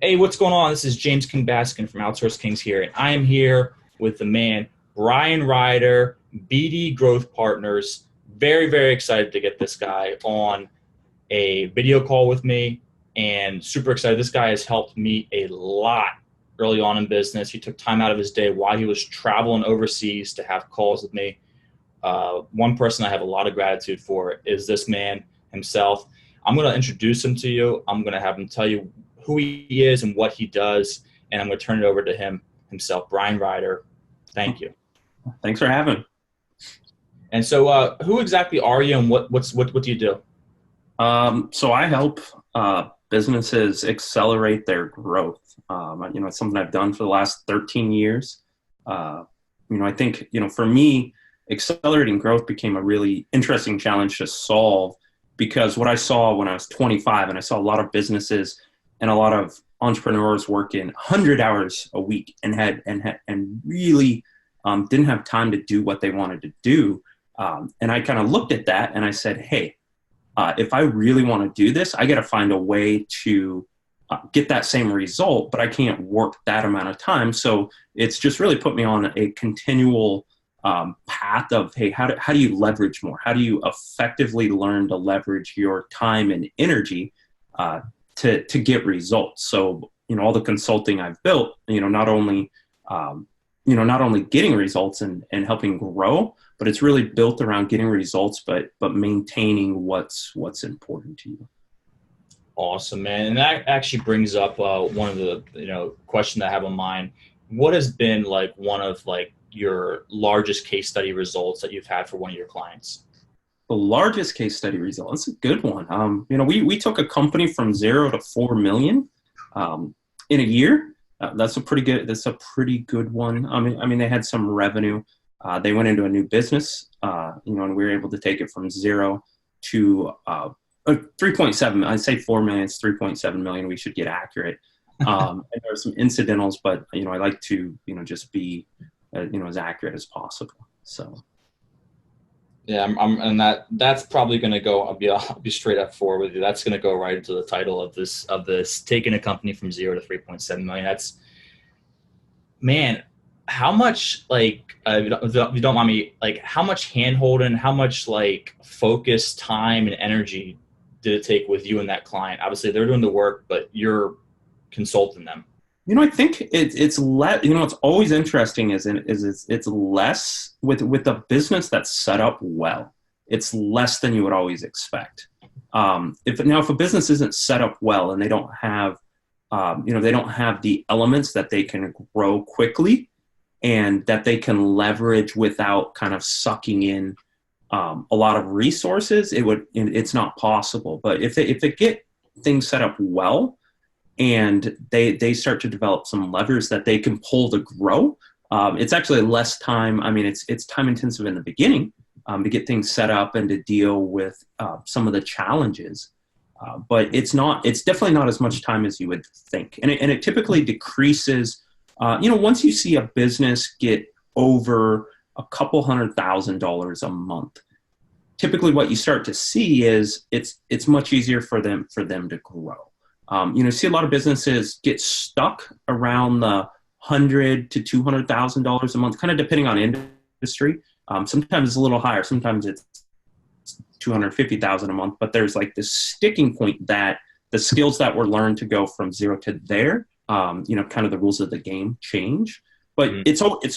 Hey, what's going on? This is James King Baskin from Outsource Kings here, and I am here with the man, Bryan Ryder, BD Growth Partners. Very, very excited to get this guy on a video call with me, and super excited. This guy has helped me a lot early on in business. He took time out of his day while he was traveling overseas to have calls with me. One person I have a lot of gratitude for is this man himself. I'm going to introduce him to you. I'm going to have him tell you who he is and what he does, and I'm going to turn it over to him himself, Bryan Ryder. Thank you. Thanks for having me. And so, who exactly are you, and what do you do? So I help businesses accelerate their growth. It's something I've done for the last 13 years. I think, for me, accelerating growth became a really interesting challenge to solve because what I saw when I was 25, and I saw a lot of businesses and a lot of entrepreneurs working 100 hours a week and really didn't have time to do what they wanted to do. And I kind of looked at that and I said, hey, if I really want to do this, I got to find a way to get that same result, but I can't work that amount of time. So it's just really put me on a continual path of, hey, how do you leverage more? How do you effectively learn to leverage your time and energy to get results? So, all the consulting I've built, not only getting results and helping grow, but it's really built around getting results, but maintaining what's important to you. Awesome, man. And that actually brings up one of the question that I have on mind. What has been like one of your largest case study results that you've had for one of your clients? The largest case study result. That's a good one. We took a company from 0 to 4 million in a year. That's a pretty good one. I mean, they had some revenue. They went into a new business, and we were able to take it from 0 to 3.7. I'd say 4 million. It's 3.7 million. We should get accurate. And there are some incidentals, but I like to just be as accurate as possible. So. Yeah, and that's probably going to go. I'll be straight up forward with you. That's going to go right into the title of this taking a company from 0 to 3.7 million. That's, man, how much if you don't mind me, how much hand holding, how much focus, time, and energy did it take with you and that client? Obviously, they're doing the work, but you're consulting them. I think it's less. It's always interesting is it's less with a business that's set up well. It's less than you would always expect. If a business isn't set up well and they don't have, they don't have the elements that they can grow quickly and that they can leverage without kind of sucking in a lot of resources, it's not possible. But if they get things set up well, and they start to develop some levers that they can pull to grow. It's actually less time. I mean, it's time intensive in the beginning to get things set up and to deal with some of the challenges. But it's definitely not as much time as you would think. And it typically decreases, once you see a business get over a couple $100,000 a month, typically what you start to see is it's much easier for them to grow. See a lot of businesses get stuck around the $100,000 to $200,000 a month, kind of depending on industry. Sometimes it's a little higher. Sometimes it's $250,000 a month. But there's this sticking point that the skills that were learned to go from 0 to there, kind of the rules of the game change. But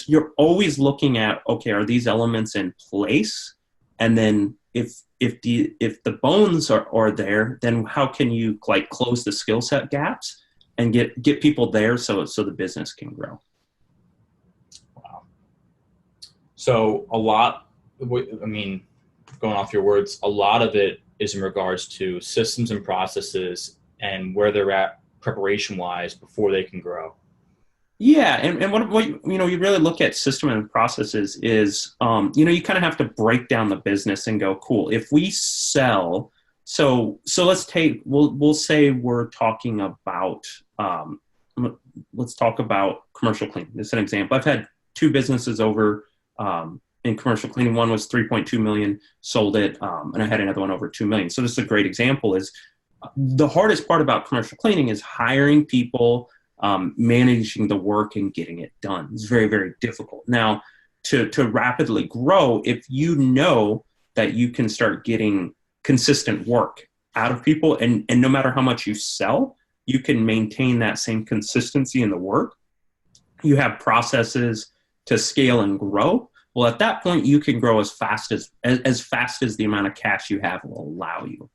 you're always looking at, okay, are these elements in place? And then if the bones are there, then how can you close the skill set gaps and get people there so the business can grow? Wow. So going off your words, a lot of it is in regards to systems and processes and where they're at preparation wise before they can grow. Yeah, and what you really look at system and processes is you kind of have to break down the business and go, cool, if we sell, so we'll say we're talking about let's talk about commercial cleaning. This is an example. I've had 2 businesses over in commercial cleaning. One was 3.2 million, sold it, and I had another one over 2 million. So this is a great example. Is The hardest part about commercial cleaning is hiring people, managing the work and getting it done. It's very, very difficult. Now, to rapidly grow, if you know that you can start getting consistent work out of people, and no matter how much you sell, you can maintain that same consistency in the work. You have processes to scale and grow. Well, at that point, you can grow as fast as the amount of cash you have will allow you.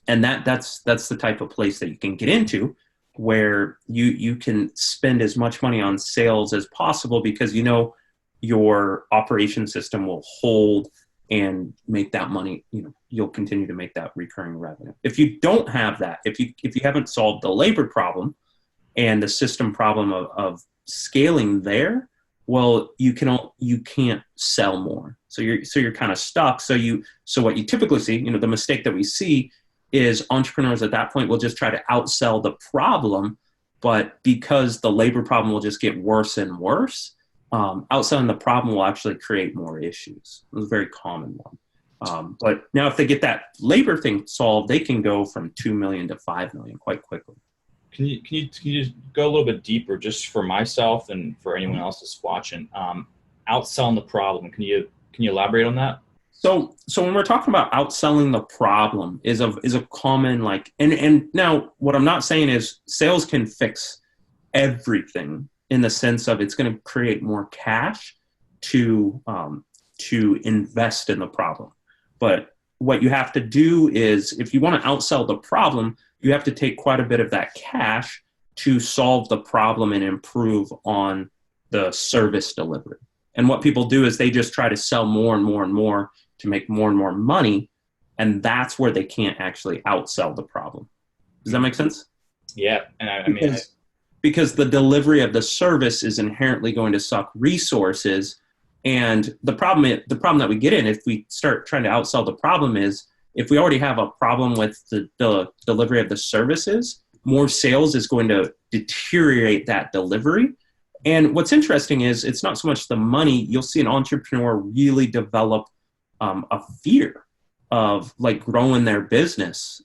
And that's the type of place that you can get into, where you can spend as much money on sales as possible, because you know your operation system will hold and make that money. You know, you'll continue to make that recurring revenue. If you don't have that, if you haven't solved the labor problem and the system problem of scaling there, well, you can't sell more. So you're kind of stuck. So what you typically see, you know, the mistake that we see is entrepreneurs at that point will just try to outsell the problem, but because the labor problem will just get worse and worse, outselling the problem will actually create more issues. It's a very common one. But now if they get that labor thing solved, they can go from 2 million to 5 million quite quickly. Can you just go a little bit deeper, just for myself and for anyone else that's watching? Outselling the problem. Can you elaborate on that? So when we're talking about outselling the problem is a common, like, and now what I'm not saying is sales can fix everything, in the sense of it's going to create more cash to invest in the problem. But what you have to do is, if you want to outsell the problem, you have to take quite a bit of that cash to solve the problem and improve on the service delivery. And what people do is they just try to sell more and more and more to make more and more money. And that's where they can't actually outsell the problem. Does that make sense? Yeah. And because the delivery of the service is inherently going to suck resources. And the problem that we get in, if we start trying to outsell the problem, is if we already have a problem with the delivery of the services, more sales is going to deteriorate that delivery. And what's interesting is it's not so much the money. You'll see an entrepreneur really develop a fear of like growing their business,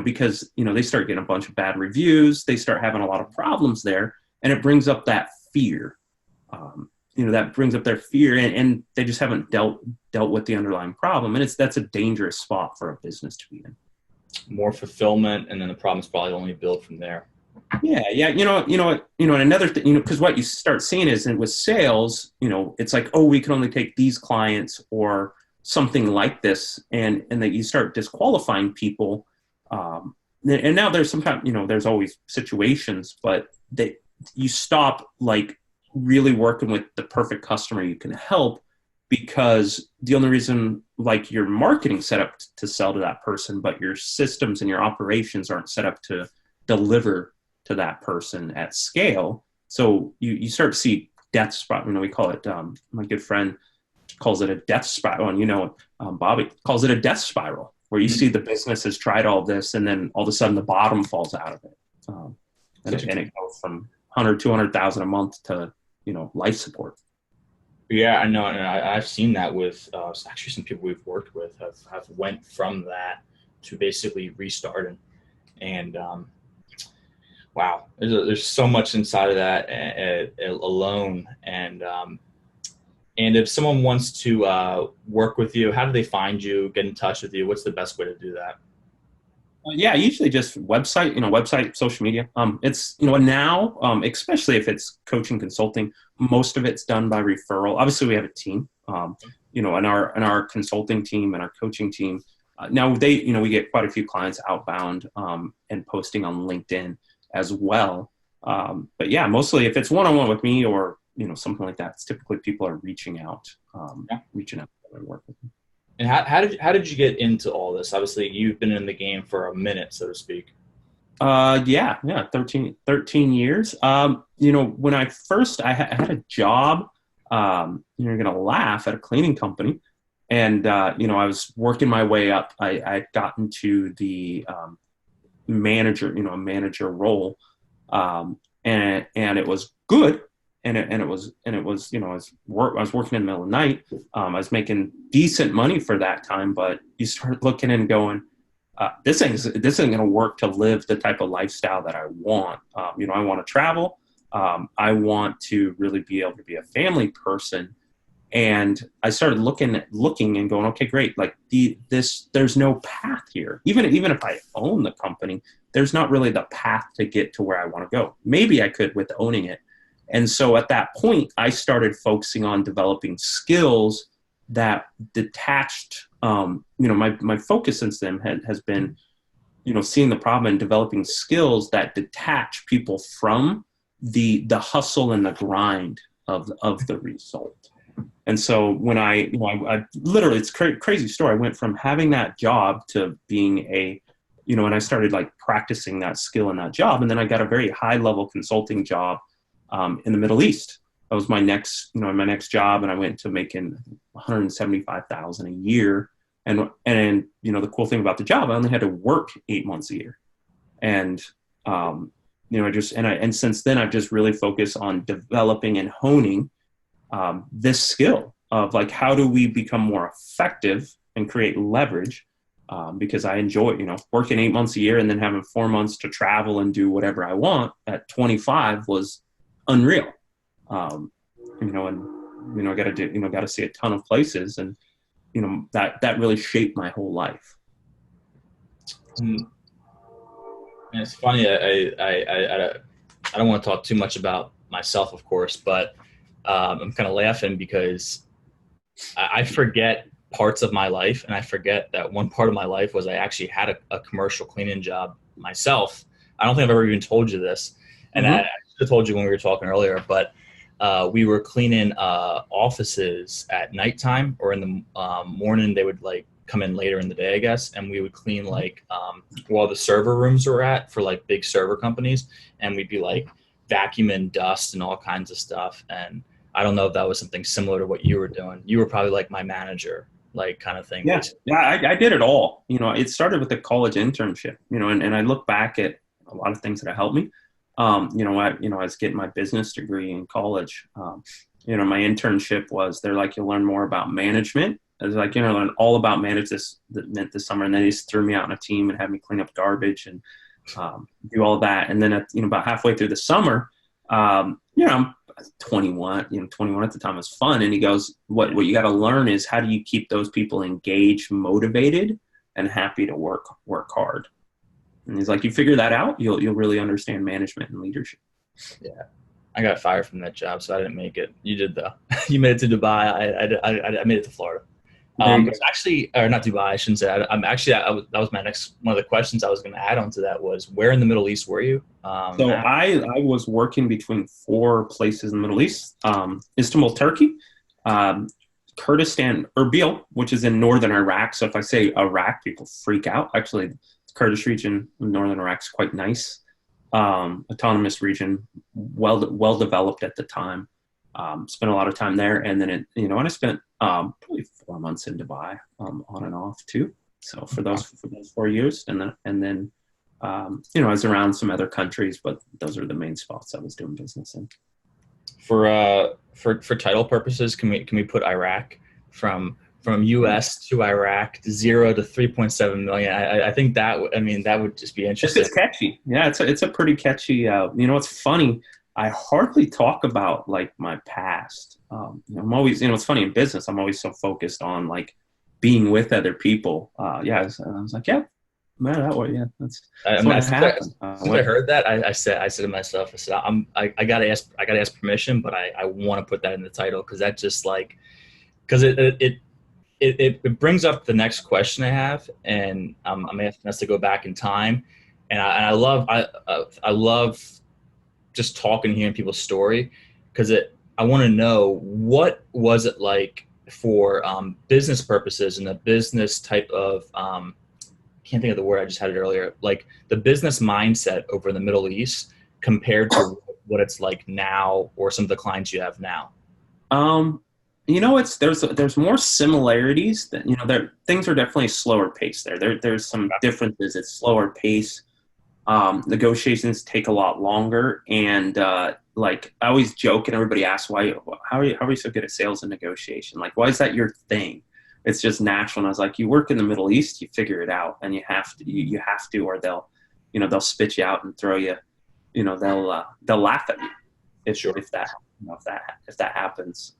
because, they start getting a bunch of bad reviews. They start having a lot of problems there, and it brings up that fear. That brings up their fear, and they just haven't dealt with the underlying problem. And that's a dangerous spot for a business to be in. More fulfillment, and then the problem's probably only built from there. Yeah. And another thing, because what you start seeing is, and with sales, it's like, oh, we can only take these clients or something like this, and that you start disqualifying people. And now there's sometimes, there's always situations, but that you stop like really working with the perfect customer you can help, because the only reason, like, your marketing set up to sell to that person, but your systems and your operations aren't set up to deliver to that person at scale. So you start to see death spiral. We call it, my good friend calls it a death spiral. And, Bobby calls it a death spiral, where you see the business has tried all this, and then all of a sudden the bottom falls out of it. And it goes from 100, 200,000 a month to, life support. Yeah, I know. And I've seen that with actually some people we've worked with have went from that to basically restarting. And wow, there's so much inside of that alone. And if someone wants to work with you, how do they find you, get in touch with you? What's the best way to do that? Yeah, usually just website, social media. It's, now, especially if it's coaching consulting, most of it's done by referral. Obviously we have a team, and our consulting team and our coaching team. Now we get quite a few clients outbound, and posting on LinkedIn as well. But yeah, mostly if it's one-on-one with me or, something like that, it's typically people are reaching out and work with me. And how did you get into all this? Obviously, you've been in the game for a minute, so to speak. 13 years. When I had a job, you're going to laugh, at a cleaning company. And, I was working my way up. I had gotten to the manager, a manager role. And it was good. And it was, I was working in the middle of the night. I was making decent money for that time, but you start looking and going, this isn't going to work to live the type of lifestyle that I want. I want to travel. I want to really be able to be a family person. And I started looking and going, okay, great. Like there's no path here. Even if I own the company, there's not really the path to get to where I want to go. Maybe I could with owning it. And so at that point, I started focusing on developing skills that detached, my focus since then has been, seeing the problem and developing skills that detach people from the hustle and the grind of the result. And so when I literally, it's a crazy story. I went from having that job to being and I started like practicing that skill in that job. And then I got a very high level consulting job in the Middle East. That was my next job. And I went to making $175,000 a year. And the cool thing about the job, I only had to work 8 months a year. And, since then I've just really focused on developing and honing this skill of like, how do we become more effective and create leverage? Because I enjoy, working 8 months a year and then having 4 months to travel and do whatever I want at 25 was unreal. I got to see a ton of places, and that really shaped my whole life. And it's funny. I don't want to talk too much about myself, of course, but I'm kind of laughing because I forget parts of my life, and I forget that one part of my life was I actually had a commercial cleaning job myself. I don't think I've ever even told you this, and I should have told you when we were talking earlier, but we were cleaning offices at nighttime, or in the morning. They would like come in later in the day, I guess, and we would clean like where all the server rooms were at for like big server companies, and we'd be like vacuuming dust and all kinds of stuff. And I don't know if that was something similar to what you were doing. You were probably like my manager, like kind of thing. Yeah, I did it all. It started with a college internship. And I look back at a lot of things that have helped me. I was getting my business degree in college. My internship was, they're like, you'll learn more about management. I was like, learn all about management this summer. And then they just threw me out on a team and had me clean up garbage and do all that. And then about halfway through the summer, I'm 21, 21 at the time was fun. And he goes, what you got to learn is, how do you keep those people engaged, motivated, and happy to work hard? And he's like, you figure that out, you'll really understand management and leadership. Yeah. I got fired from that job, so I didn't make it. You did though. You made it to Dubai. I made it to Florida. It's actually, or not Dubai, I shouldn't say. That was my next, one of the questions I was going to add on to that was, where in the Middle East were you? So I was working between 4 places in the Middle East: Istanbul, Turkey, Kurdistan, Erbil, which is in northern Iraq. So if I say Iraq, people freak out. Actually, the Kurdish region in northern Iraq is quite nice. Autonomous region, well developed at the time. Spent a lot of time there, and then and I spent probably 4 months in Dubai, on and off too. So for those 4 years, and then I was around some other countries, but those are the main spots I was doing business in. For title purposes, can we put Iraq from U.S. to Iraq, 0 to 3.7 million? I think that would just be interesting. It's catchy. Yeah, it's a pretty catchy. It's funny. I hardly talk about like my past. I'm always, it's funny in business, I'm always so focused on like being with other people. I was like, yeah, man, that way, yeah, that's what happened. Since I heard that, I said to myself, I gotta ask permission, but I want to put that in the title, because that just like, because it brings up the next question I have, and I'm asking us to go back in time, and I love just talking and hearing people's story, because I want to know, what was it like for business purposes and the business type of can't think of the word, I just had it earlier, like the business mindset over in the Middle East compared to what it's like now, or some of the clients you have now? There's more similarities than, things are definitely slower pace there. There's some differences. It's slower pace. Negotiations take a lot longer, and like I always joke, and everybody asks, how are you so good at sales and negotiation? Like, why is that your thing? it's just natural. And I was like, you work in the Middle East, you figure it out, and you have to, or they'll spit you out and throw you, they'll laugh at you if that happens.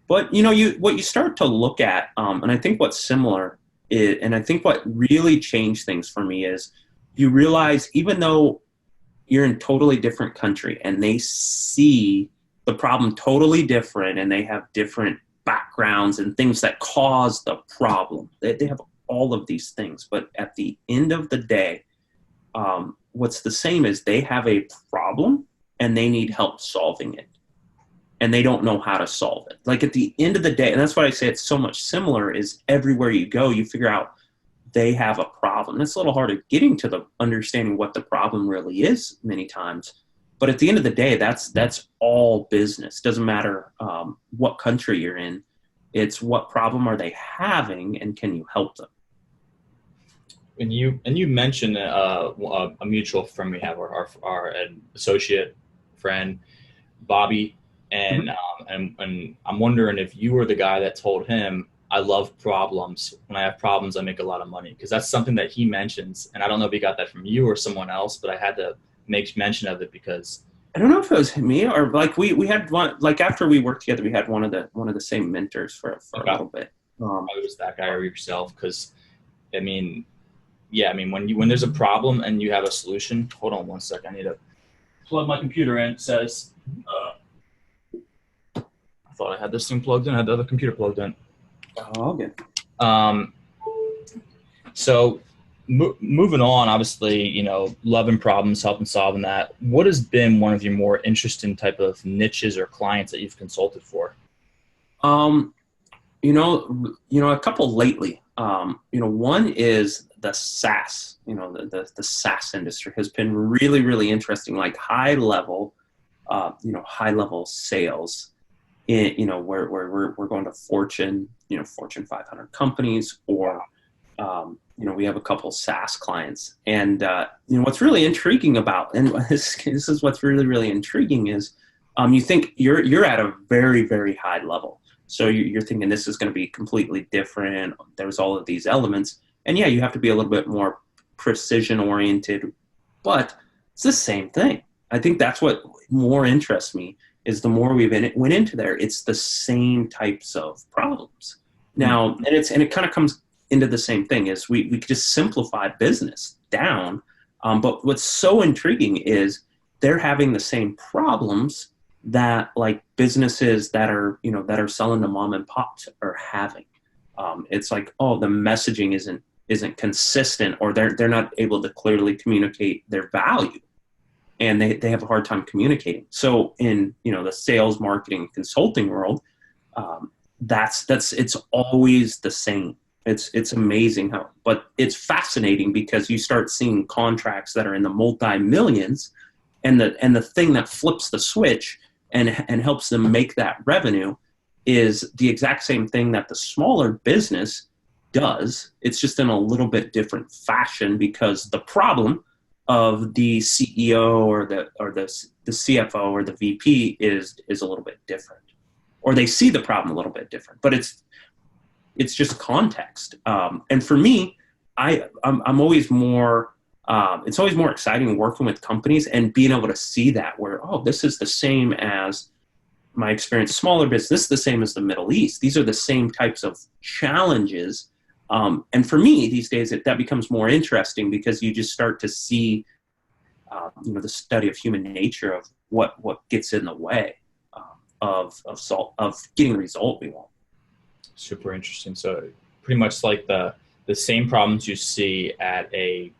But what you start to look at, and I think what's similar is, and I think what really changed things for me is you realize even though you're in a totally different country and they see the problem totally different and they have different backgrounds and things that cause the problem. They have all of these things, but at the end of the day, what's the same is they have a problem and they need help solving it. And they don't know how to solve it. Like at the end of the day, and that's why I say it's so much similar, is everywhere you go, you figure out they have a problem. It's a little harder getting to the understanding what the problem really is many times. But at the end of the day, that's all business. Doesn't matter what country you're in. It's what problem are they having and can you help them? And you mentioned a mutual friend we have, our associate friend, Bobby. And I'm wondering if you were the guy that told him, I love problems. When I have problems, I make a lot of money. Because that's something that he mentions. And I don't know if he got that from you or someone else, but I had to make mention of it because I don't know if it was me or like we had one, like after we worked together, we had one of the same mentors for a little bit. It was that guy or yourself. Because when there's a problem and you have a solution, hold on one sec. I need to plug my computer in. It says, I thought I had this thing plugged in. I had the other computer plugged in. Oh, okay. So moving on, obviously, loving problems, helping solving that. What has been one of your more interesting type of niches or clients that you've consulted for? A couple lately. One is the SaaS. The SaaS industry has been really, really interesting. Like high level sales. Where we're going to Fortune 500 companies, or we have a couple SaaS clients, and what's really intriguing about, and this is what's really, really intriguing is, you think you're at a very, very high level, so you're thinking this is going to be completely different. There's all of these elements, and yeah, you have to be a little bit more precision oriented, but it's the same thing. I think that's what more interests me. Is the more went into there, it's the same types of problems. Now, and it kind of comes into the same thing is we could just simplify business down. But what's so intriguing is they're having the same problems that like businesses that are selling to mom and pops are having. It's like, the messaging isn't consistent, or they're not able to clearly communicate their value. And they have a hard time communicating. So in the sales, marketing, consulting world, it's always the same. It's amazing but it's fascinating because you start seeing contracts that are in the multi-millions, and the thing that flips the switch and helps them make that revenue is the exact same thing that the smaller business does. It's just in a little bit different fashion because the problem of the CEO or the CFO or the VP is a little bit different, or they see the problem a little bit different. But it's just context. And for me, I'm always more. It's always more exciting working with companies and being able to see that where this is the same as my experience. Smaller business, this is the same as the Middle East. These are the same types of challenges. And for me, these days, that becomes more interesting because you just start to see, the study of human nature of what gets in the way of getting the result we want. Super interesting. So pretty much like the same problems you see at a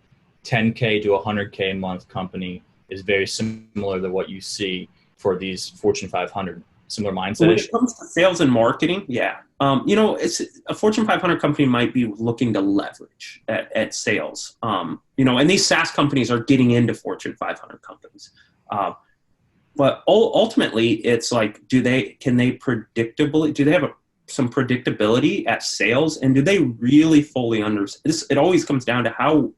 10K to 100K a month company is very similar to what you see for these Fortune 500. Similar mindset. When it comes to sales and marketing, yeah. It's a Fortune 500 company might be looking to leverage at sales. And these SaaS companies are getting into Fortune 500 companies. But ultimately, it's like, do they have some predictability at sales, and do they really fully understand this? It always comes down to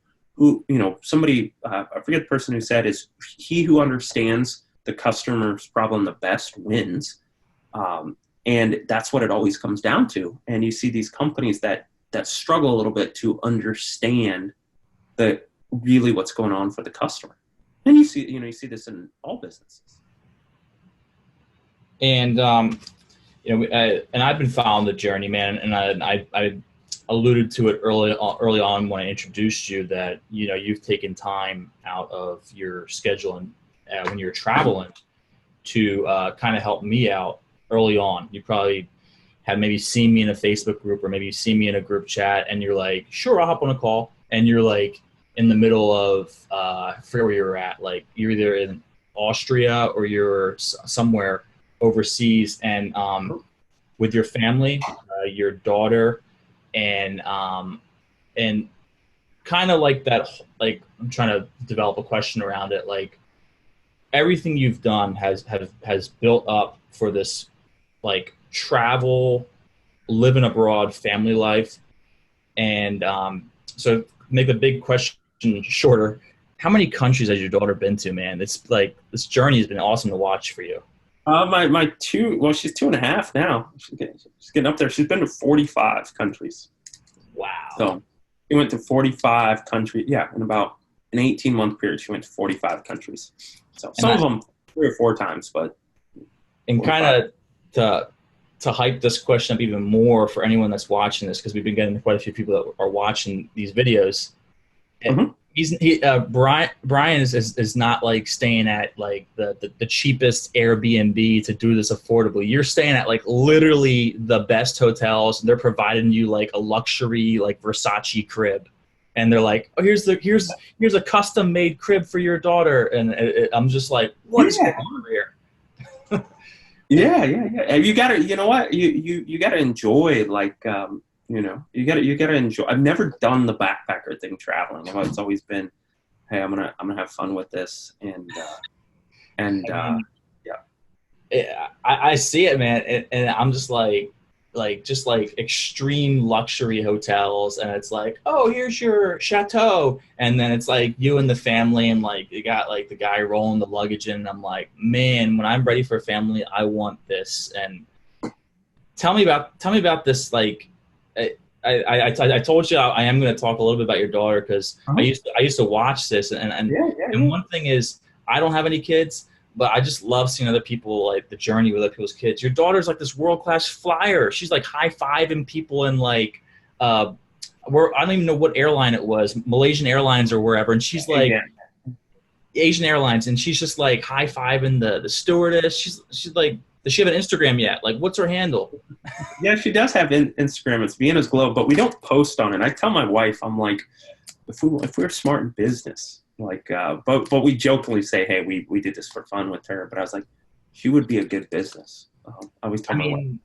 somebody, I forget the person who said, is he who understands the customer's problem the best wins. And that's what it always comes down to. And you see these companies that struggle a little bit to understand really what's going on for the customer. And you see this in all businesses. And and I've been following the journey, man. And I alluded to it early on when I introduced you that you've taken time out of your schedule and when you're traveling to kind of help me out early on. You probably have maybe seen me in a Facebook group, or maybe you see me in a group chat, and you're like, "Sure, I'll hop on a call." And you're like in the middle of I forget where you're at. Like you're either in Austria or you're somewhere overseas, and with your family, your daughter, and kind of like that. Like I'm trying to develop a question around it. Like everything you've done has built up for this, like travel, living abroad, family life, and so make the big question shorter. How many countries has your daughter been to, man? It's like this journey has been awesome to watch for you. My two, well, she's 2.5 now. She's getting up there. She's been to 45 countries. Wow. So she went to 45 countries. Yeah, in about an 18-month period, she went to 45 countries. So some of them 3 or 4 times, but. And kind of to hype this question up even more for anyone that's watching this, because we've been getting quite a few people that are watching these videos. Mm-hmm. Bryan is not like staying at like the cheapest Airbnb to do this affordably. You're staying at like literally the best hotels, and they're providing you like a luxury like Versace crib, and they're like, "Oh, here's a custom made crib for your daughter," and I'm just like, "What is going on here?" Yeah. You gotta, you know what? You gotta enjoy, like, you gotta enjoy. I've never done the backpacker thing traveling. It's always been, hey, I'm gonna have fun with this, and I see it, man, and I'm just like extreme luxury hotels, and it's like, oh, here's your chateau, and then it's like you and the family, and like you got like the guy rolling the luggage in, and I'm like, man, when I'm ready for a family, I want this. And tell me about this. Like I told you I am going to talk a little bit about your daughter, because I used to watch this, and one thing is, I don't have any kids, but I just love seeing other people, like the journey with other people's kids. Your daughter's like this world-class flyer. She's like high-fiving people in like, I don't even know what airline it was, Malaysian Airlines or wherever. And she's like Asian Airlines. And she's just like high-fiving the stewardess. She's like, does she have an Instagram yet? Like, what's her handle? Yeah, she does have Instagram. It's Vienna's Globe, but we don't post on it. I tell my wife, I'm like, if we were smart in business, like, but we jokingly say, hey, we did this for fun with her. But I was like, she would be a good business. I always tell my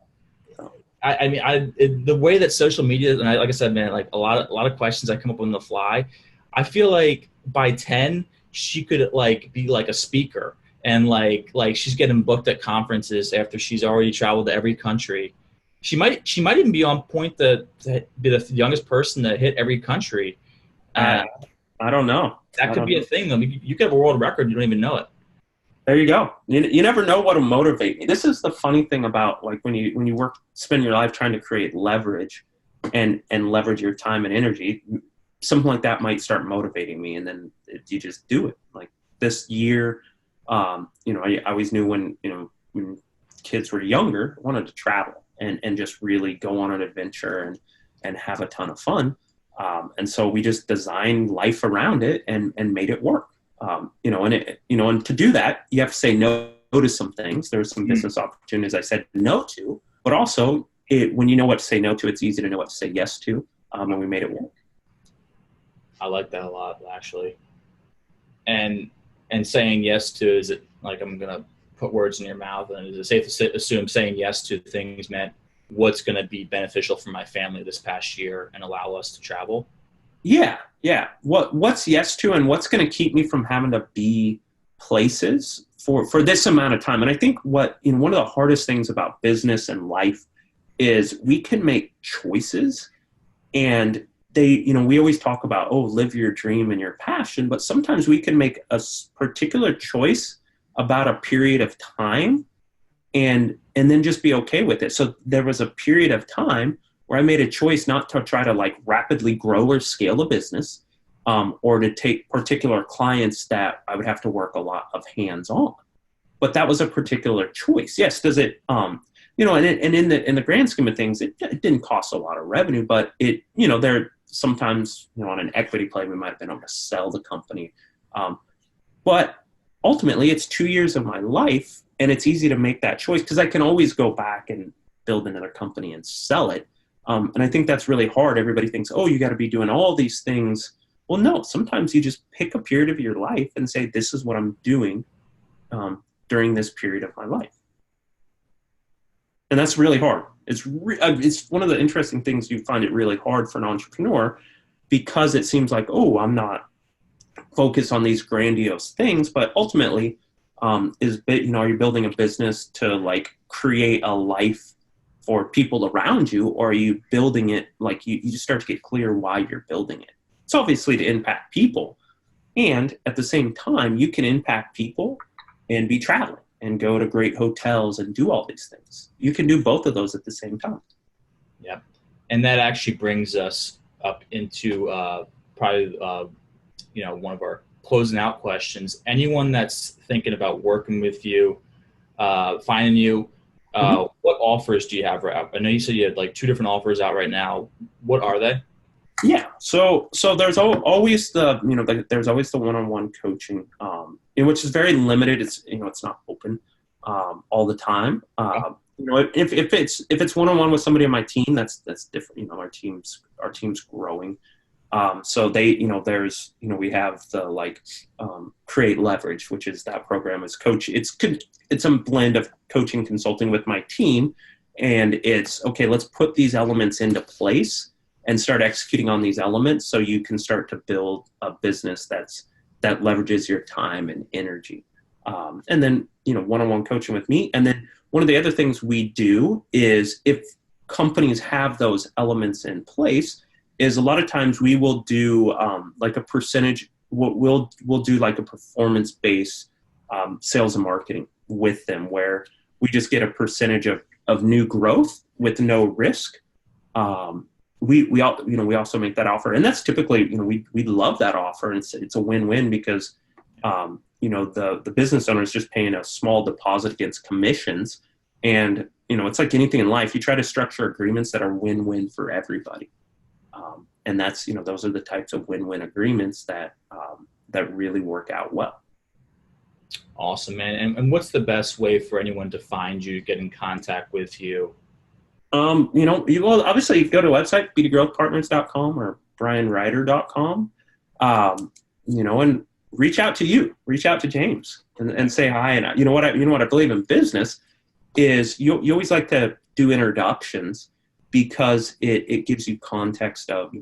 wife. The way that social media, and like I said, man, like a lot of questions I come up on the fly. I feel like by 10, she could like be like a speaker, and like she's getting booked at conferences after she's already traveled to every country. She might even be on point to be the youngest person to hit every country. I don't know. That could be a thing, though. You could have a world record. You don't even know it. There you go. You never know what'll motivate me. This is the funny thing about like when you spend your life trying to create leverage and leverage your time and energy. Something like that might start motivating me, and then you just do it. Like this year, I always knew when kids were younger, I wanted to travel and just really go on an adventure and have a ton of fun. And so we just designed life around it and made it work. And to do that, you have to say no to some things. There were some business opportunities I said no to, but also when you know what to say no to, it's easy to know what to say yes to. And we made it work. I like that a lot, actually. And saying yes to, is it like, I'm going to put words in your mouth, and is it safe to assume saying yes to things meant what's going to be beneficial for my family this past year and allow us to travel? Yeah. What's yes to, and what's going to keep me from having to be places for this amount of time. And I think one of the hardest things about business and life is we can make choices, and we always talk about, live your dream and your passion, but sometimes we can make a particular choice about a period of time and and then just be okay with it. So there was a period of time where I made a choice not to try to like rapidly grow or scale a business, or to take particular clients that I would have to work a lot of hands on. But that was a particular choice. Yes, does it, and in the grand scheme of things, it didn't cost a lot of revenue, but it, there sometimes, on an equity play, we might have been able to sell the company. But ultimately, it's 2 years of my life, and it's easy to make that choice because I can always go back and build another company and sell it. And I think that's really hard. Everybody thinks, oh, you got to be doing all these things. Well, no, sometimes you just pick a period of your life and say, this is what I'm doing during this period of my life. And that's really hard. It's one of the interesting things. You find it really hard for an entrepreneur because it seems like, oh, I'm not focused on these grandiose things, but ultimately, are you building a business to like create a life for people around you, or are you building it like you just start to get clear why you're building it? It's obviously to impact people, and at the same time, you can impact people and be traveling and go to great hotels and do all these things. You can do both of those at the same time. Yeah, and that actually brings us up into probably one of our closing out questions. Anyone that's thinking about working with you, finding you, what offers do you have right now? I know you said you had like 2 different offers out right now. What are they? Yeah, so there's always there's always the one-on-one coaching, which is very limited. It's it's not open all the time. If it's one-on-one with somebody on my team, that's different. Our team's growing. So we have the Create Leverage, which is that program is coach. It's a blend of coaching, consulting with my team, and it's okay. Let's put these elements into place and start executing on these elements, so you can start to build a business that leverages your time and energy. And then one-on-one coaching with me, and then one of the other things we do is if companies have those elements in place, is a lot of times we will do like a percentage. We'll do like a performance-based sales and marketing with them, where we just get a percentage of new growth with no risk. We also make that offer, and that's typically we love that offer, and it's a win-win because the business owner is just paying a small deposit against commissions, and it's like anything in life. You try to structure agreements that are win-win for everybody. And that's, those are the types of win-win agreements that really work out well. Awesome, man. And what's the best way for anyone to find you, get in contact with you? Obviously you can go to the website, bdgrowthpartners.com or bryanrider.com, and reach out to James and say hi. And what I believe in business is you always like to do introductions, because it gives you context of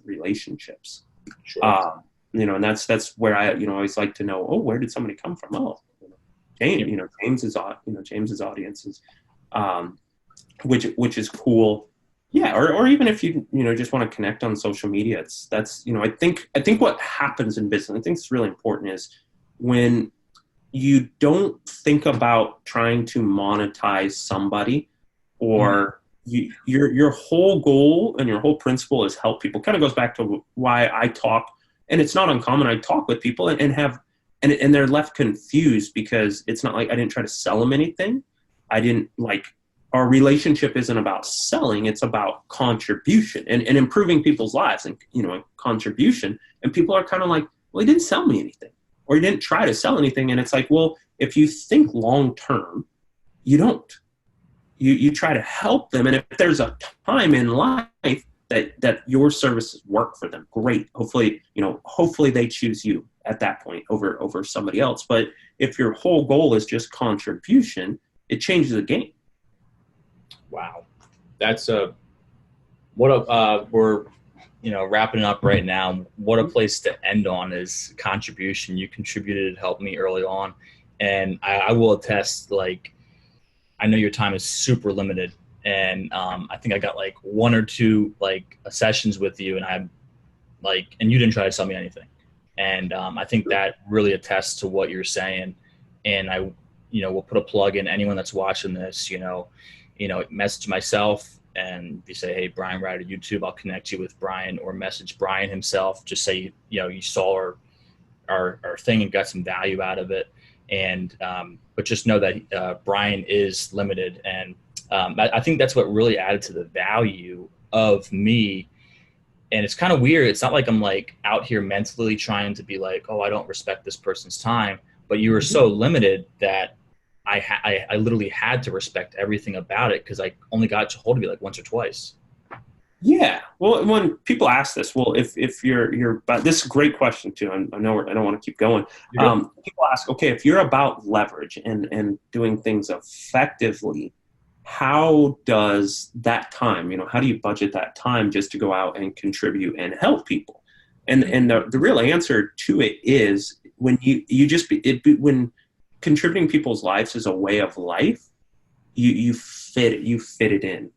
relationships. Sure. And that's where I always like to know, where did somebody come from? James's audiences, which is cool. Yeah. Or even if you just want to connect on social media, I think what happens in business, I think it's really important, is when you don't think about trying to monetize somebody, or your whole goal and your whole principle is help people. Kind of goes back to why I talk, and it's not uncommon. I talk with people and they're left confused, because it's not like I didn't try to sell them anything. Our relationship isn't about selling. It's about contribution and improving people's lives, and contribution. And people are kind of like, well, he didn't sell me anything, or he didn't try to sell anything. And it's like, well, if you think long term, you don't. You try to help them, and if there's a time in life that your services work for them, great. Hopefully they choose you at that point over somebody else. But if your whole goal is just contribution, it changes the game. Wow, that's we're wrapping up right now. What a place to end on is contribution. You contributed, helped me early on, and I will attest, I know your time is super limited, and I think I got 1 or 2 sessions with you, and and you didn't try to sell me anything, and I think that really attests to what you're saying, and we'll put a plug in. Anyone that's watching this, message myself and you say, hey, Bryan Ryder YouTube, I'll connect you with Bryan, or message Bryan himself. Just say, you saw our thing and got some value out of it. And, but just know that Bryan is limited. And I think that's what really added to the value of me. And it's kind of weird. It's not like I'm like out here mentally trying to be like, oh, I don't respect this person's time. But you were so limited that I literally had to respect everything about it, because I only got a hold of you like once or twice. Yeah. Well, when people ask this, well, if you're, but this is a great question too. I know I don't want to keep going. People ask, okay, if you're about leverage and doing things effectively, how does that time, how do you budget that time just to go out and contribute and help people? And the real answer to it is when when contributing people's lives is a way of life, you fit it in.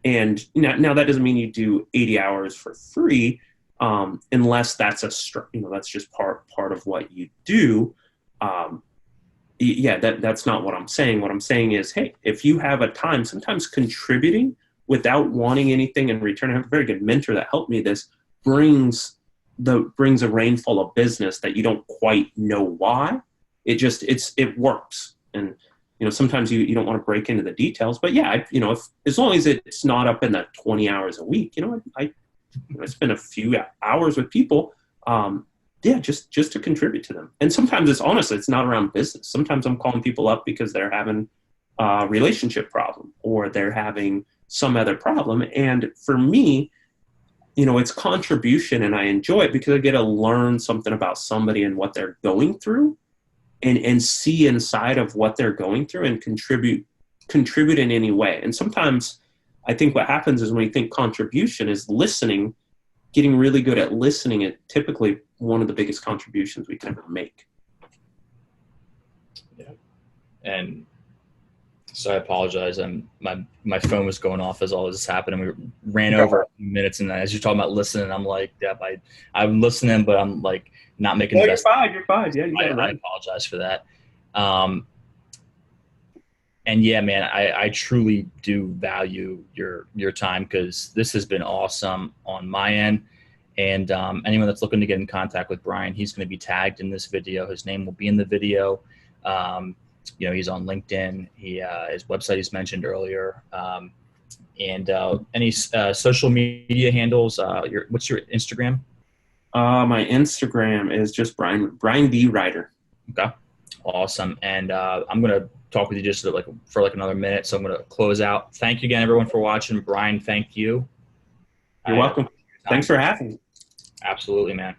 And now that doesn't mean you do 80 hours for free, unless that's that's just part of what you do. That's not what I'm saying. What I'm saying is, hey, if you have a time, sometimes contributing without wanting anything in return. I have a very good mentor that helped me. This brings a rainfall of business that you don't quite know why. It works. And sometimes you don't want to break into the details, but yeah, if as long as it's not up in the 20 hours a week, I spend a few hours with people, just to contribute to them. And sometimes it's not around business. Sometimes I'm calling people up because they're having a relationship problem or they're having some other problem. And for me, it's contribution, and I enjoy it because I get to learn something about somebody and what they're going through. And see inside of what they're going through and contribute in any way. And sometimes I think what happens is when you think contribution is listening, getting really good at listening is typically one of the biggest contributions we can ever make. Yeah. And so I apologize. My phone was going off as all this happened, and we ran over a few minutes. And as you're talking about listening, I'm like, yeah, I'm listening, but I'm like not making the best. You're fine. Yeah, I apologize for that. And yeah, man, I truly do value your time, because this has been awesome on my end. And anyone that's looking to get in contact with Bryan, he's going to be tagged in this video. His name will be in the video. He's on LinkedIn. His website is mentioned earlier. And any social media handles? What's your Instagram? My Instagram is just Bryan B. Ryder. Okay, awesome. And I'm gonna talk with you just for another minute. So I'm gonna close out. Thank you again, everyone, for watching. Bryan, thank you. You're welcome. Thanks for having me. Absolutely, man.